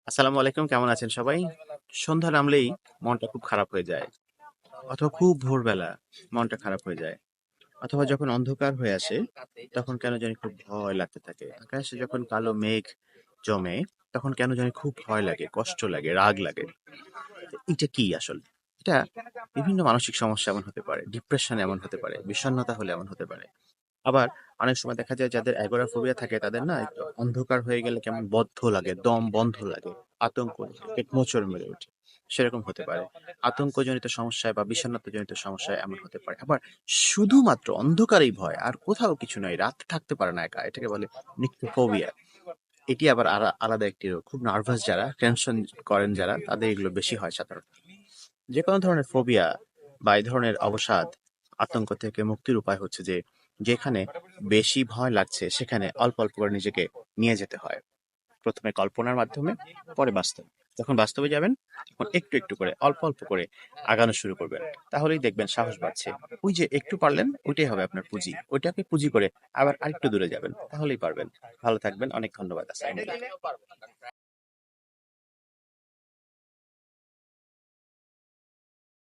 আসসালামু আলাইকুম, কেমন আছেন সবাই? সন্ধ্যা নামলেই মনটা খুব খারাপ হয়ে যায়, অথবা খুব ভোরবেলা মনটা খারাপ হয়ে যায়, অথবা যখন অন্ধকার হয়ে আসে তখন কেন জানি খুব ভয় লাগতে থাকে। আকাশে যখন কালো মেঘ জমে তখন কেন জানি খুব ভয় লাগে, কষ্ট লাগে, রাগ লাগে। তো এটা কি আসলে? এটা বিভিন্ন মানসিক সমস্যা এমন হতে পারে, ডিপ্রেশন এমন হতে পারে, বিষণ্ণতা হলে এমন হতে পারে। আবার অনেক সময় দেখা যায় যাদের অ্যাগোরাফোবিয়া থাকে তাদের না একটু অন্ধকার হয়ে গেলে কেমন বদ্ধ লাগে, দম বন্ধ লাগে, আতঙ্ক লাগে, পেট মোচড় মেরে ওঠে। সেরকম হতে পারে। আতঙ্কজনিত সমস্যায় বা বিষণ্ণতাজনিত সমস্যায় এমন হতে পারে। আবার শুধুমাত্র অন্ধকারেই ভয়, আর কোথাও কিছু নয়, রাত থাকতে পারে না একা। এটাকে বলে নিক্টোফোবিয়া। এটি আবার আলাদা একটি রোগ। খুব নার্ভাস যারা, টেনশন করেন যারা, তাদের এগুলো বেশি হয় সাধারণত। যে কোনো ধরনের ফোবিয়া বা এই ধরনের অবসাদ, আতঙ্ক থেকে মুক্তির উপায় হচ্ছে যে যেখানে বেশি ভয় লাগছে সেখানে অল্প অল্প করে নিজেকে নিয়ে যেতে হয়। প্রথমে কল্পনার মাধ্যমে, পরে বাস্তব। যখন বাস্তবে যাবেন তখন একটু একটু করে, অল্প অল্প করে আগানো শুরু করবেন। তাহলেই দেখবেন সাহস বাড়ছে। ওই যে একটু পারলেন, ওইটাই হবে আপনার পুঁজি। ওইটাকে পুঁজি করে আবার আরেকটু দূরে যাবেন, তাহলেই পারবেন। ভালো থাকবেন, অনেক ধন্যবাদ। আসসালামু আলাইকুম।